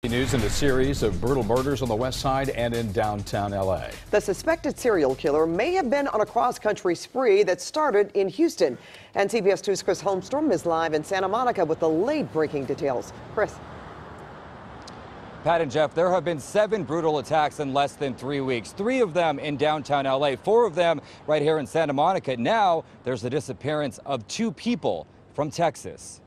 News in a series of brutal murders on the west side and in downtown L.A. The suspected serial killer may have been on a cross-country spree that started in Houston. And CBS 2's Chris Holmstrom is live in Santa Monica with the late-breaking details. Chris. Pat and Jeff, there have been 7 brutal attacks in less than 3 weeks. 3 of them in downtown L.A., 4 of them right here in Santa Monica. Now there's the disappearance of 2 people from Texas.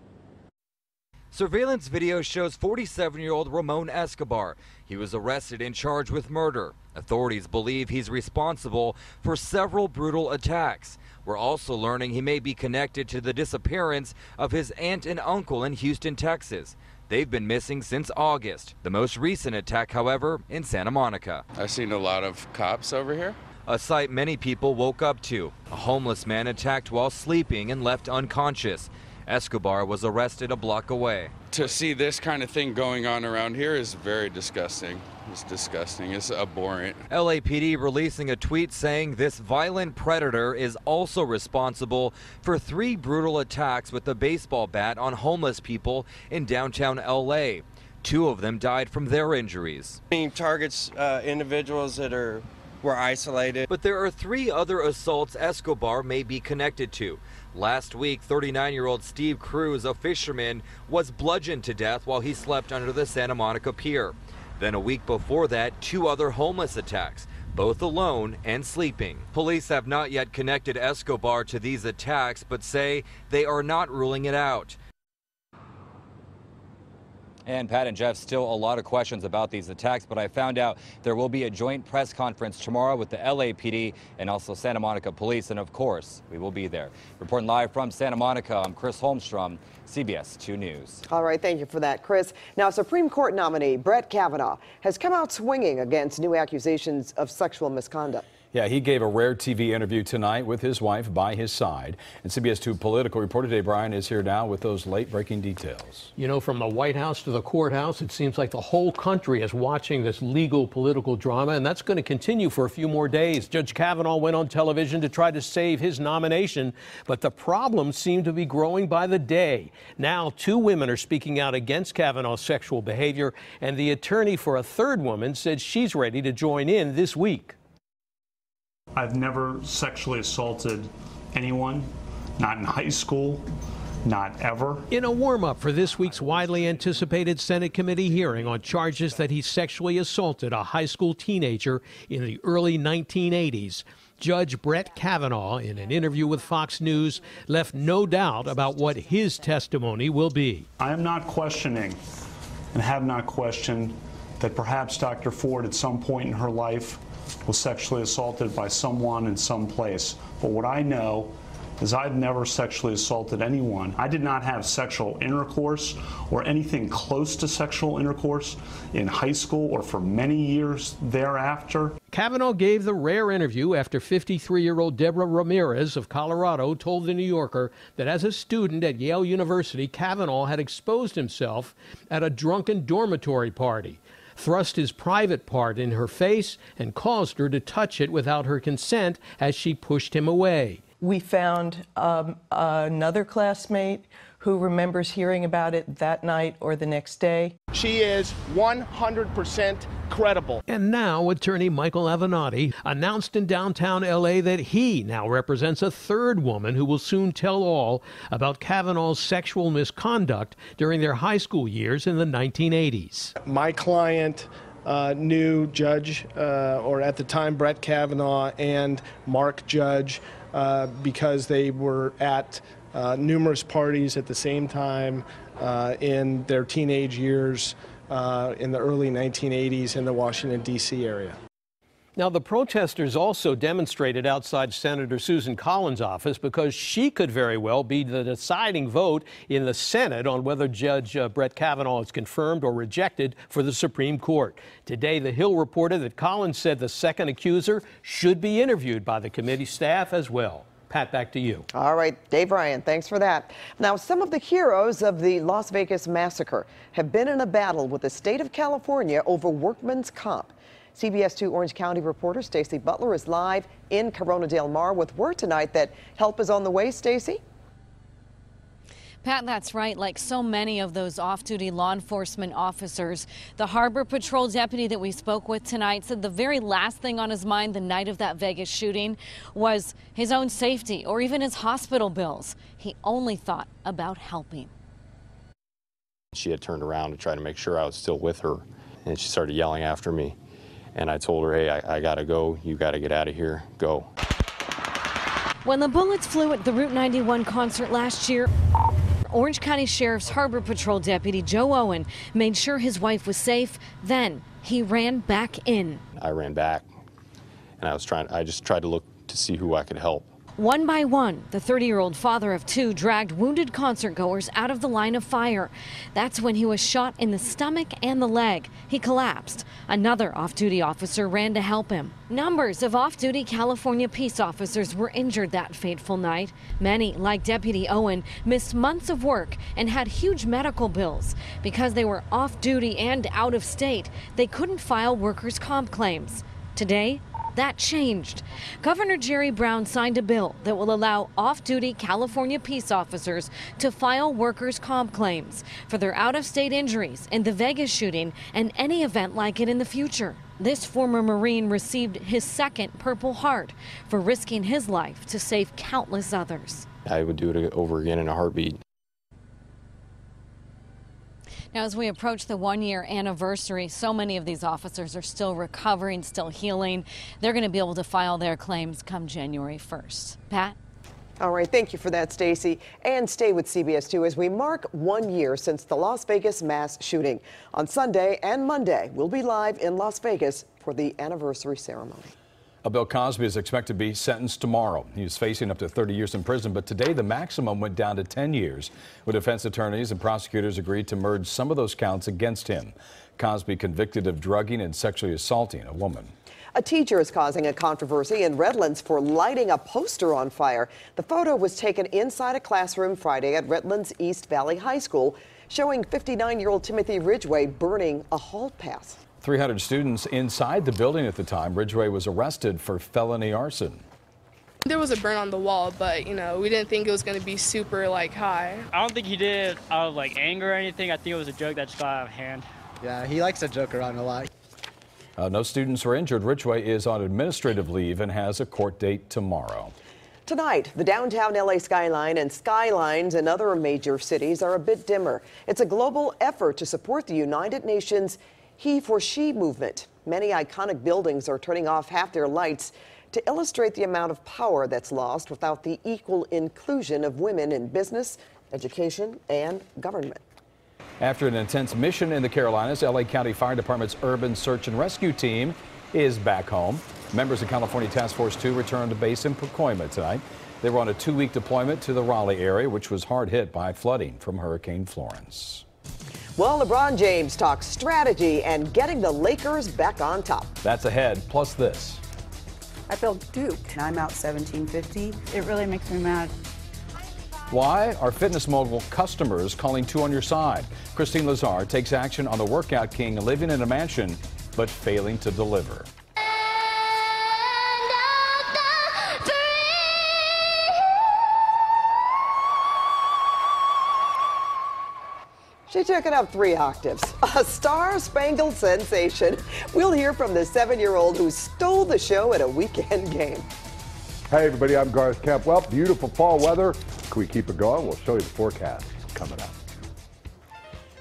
Surveillance video shows 47-year-old Ramon Escobar. He was arrested and charged with murder. Authorities believe he's responsible for several brutal attacks. We're also learning he may be connected to the disappearance of his aunt and uncle in Houston, Texas. They've been missing since August. The most recent attack, however, in Santa Monica. I've seen a lot of cops over here. A sight many people woke up to. A homeless man attacked while sleeping and left unconscious. Escobar was arrested a block away. To see this kind of thing going on around here is very disgusting. It's disgusting. It's abhorrent. LAPD releasing a tweet saying this violent predator is also responsible for 3 brutal attacks with a baseball bat on homeless people in downtown LA. 2 of them died from their injuries. He targets individuals that were isolated. But there are 3 other assaults Escobar may be connected to. Last week, 39-year-old Steve Cruz, a fisherman, was bludgeoned to death while he slept under the Santa Monica Pier. Then a week before that, 2 other homeless attacks, both alone and sleeping. Police have not yet connected Escobar to these attacks, but say they are not ruling it out. And Pat and Jeff, still a lot of questions about these attacks, but I found out there will be a joint press conference tomorrow with the LAPD and also Santa Monica Police, and of course, we will be there. Reporting live from Santa Monica, I'm Chris Holmstrom, CBS 2 News. All right, thank you for that, Chris. Now, Supreme Court nominee Brett Kavanaugh has come out swinging against new accusations of sexual misconduct. Yeah, he gave a rare TV interview tonight with his wife by his side. And CBS 2 political reporter Dave Bryan is here now with those late-breaking details. You know, from the White House to the courthouse, it seems like the whole country is watching this legal political drama, and that's going to continue for a few more days. Judge Kavanaugh went on television to try to save his nomination, but the problems seem to be growing by the day. Now, 2 women are speaking out against Kavanaugh's sexual behavior, and the attorney for a 3rd woman said she's ready to join in this week. I've never sexually assaulted anyone, not in high school, not ever. In a warm-up for this week's widely anticipated Senate committee hearing on charges that he sexually assaulted a high school teenager in the early 1980s, Judge Brett Kavanaugh, in an interview with Fox News, left no doubt about what his testimony will be. I am not questioning and have not questioned that perhaps Dr. Ford at some point in her life was sexually assaulted by someone in some place. But what I know is I've never sexually assaulted anyone. I did not have sexual intercourse or anything close to sexual intercourse in high school or for many years thereafter. Kavanaugh gave the rare interview after 53-year-old Deborah Ramirez of Colorado told The New Yorker that as a student at Yale University, Kavanaugh had exposed himself at a drunken dormitory party, thrust his private part in her face, and caused her to touch it without her consent as she pushed him away. We found another classmate who remembers hearing about it that night or the next day. She is 100% credible. And now attorney Michael Avenatti announced in downtown L.A. that he now represents a 3rd woman who will soon tell all about Kavanaugh's sexual misconduct during their high school years in the 1980s. My client knew Judge, or at the time Brett Kavanaugh, and Mark Judge because they were at numerous parties at the same time in their teenage years in the early 1980s in the Washington, D.C. area. Now, the protesters also demonstrated outside Senator Susan Collins' office because she could very well be the deciding vote in the Senate on whether Judge Brett Kavanaugh is confirmed or rejected for the Supreme Court. Today, The Hill reported that Collins said the second accuser should be interviewed by the committee staff as well. Pat, back to you. All right, Dave Bryan, thanks for that. Now, some of the heroes of the Las Vegas massacre have been in a battle with the state of California over workman's comp. CBS 2 Orange County reporter Stacey Butler is live in Corona Del Mar with word tonight that help is on the way. Stacey? Pat, that's right. Like so many of those off-duty law enforcement officers, the Harbor Patrol deputy that we spoke with tonight said the very last thing on his mind the night of that Vegas shooting was his own safety or even his hospital bills. He only thought about helping. She had turned around to try to make sure I was still with her, and she started yelling after me. And I told her, hey, I gotta go. You gotta get out of here. Go. When the bullets flew at the Route 91 concert last year, Orange County Sheriff's Harbor Patrol Deputy Joe Owen made sure his wife was safe. Then he ran back in. I ran back, and I just tried to look to see who I could help. One by one, the 30-year-old father of two dragged wounded concertgoers out of the line of fire. That's when he was shot in the stomach and the leg. He collapsed. Another off-duty officer ran to help him. Numbers of off-duty California peace officers were injured that fateful night. Many, like Deputy Owen, missed months of work and had huge medical bills. Because they were off-duty and out of state, they couldn't file workers' comp claims. Today, that changed. Governor Jerry Brown signed a bill that will allow off-duty California peace officers to file workers' comp claims for their out-of-state injuries in the Vegas shooting and any event like it in the future. This former Marine received his second Purple Heart for risking his life to save countless others. I would do it over again in a heartbeat. Now, as we approach the one-year anniversary, so many of these officers are still recovering, still healing. They're going to be able to file their claims come January 1st. Pat? All right, thank you for that, Stacy. And stay with CBS 2 as we mark 1 year since the Las Vegas mass shooting. On Sunday and Monday, we'll be live in Las Vegas for the anniversary ceremony. Bill Cosby is expected to be sentenced tomorrow. He was facing up to 30 years in prison, but today the maximum went down to 10 years, when defense attorneys and prosecutors agreed to merge some of those counts against him. Cosby convicted of drugging and sexually assaulting a woman. A teacher is causing a controversy in Redlands for lighting a poster on fire. The photo was taken inside a classroom Friday at Redlands East Valley High School, showing 59-year-old Timothy Ridgway burning a hall pass. 300 students inside the building at the time. Ridgway was arrested for felony arson. There was a burn on the wall, but, we didn't think it was going to be super, high. I don't think he did it out of, anger or anything. I think it was a joke that just got out of hand. Yeah, he likes to joke around a lot. No students were injured. Ridgway is on administrative leave and has a court date tomorrow. Tonight, the downtown LA skyline and skylines in other major cities are a bit dimmer. It's a global effort to support the United Nations He for She movement. Many iconic buildings are turning off half their lights to illustrate the amount of power that's lost without the equal inclusion of women in business, education, and government. After an intense mission in the Carolinas, LA County Fire Department's Urban Search and Rescue Team is back home. Members of California Task Force 2 returned to base in Pacoima tonight. They were on a 2-week deployment to the Raleigh area, which was hard hit by flooding from Hurricane Florence. Well, LeBron James talks strategy and getting the Lakers back on top. That's ahead, plus this. I feel duped. I'm out $17.50. It really makes me mad. Why are fitness mogul customers calling 2 on your side? Christine Lazar takes action on the workout king living in a mansion but failing to deliver. She took it up 3 octaves. A star-spangled sensation. We'll hear from the 7-year-old who stole the show at a weekend game. Hey everybody, I'm Garth Kemp. Well, beautiful fall weather. Can we keep it going? We'll show you the forecast coming up.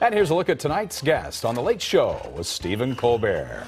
And here's a look at tonight's guest on The Late Show with Stephen Colbert.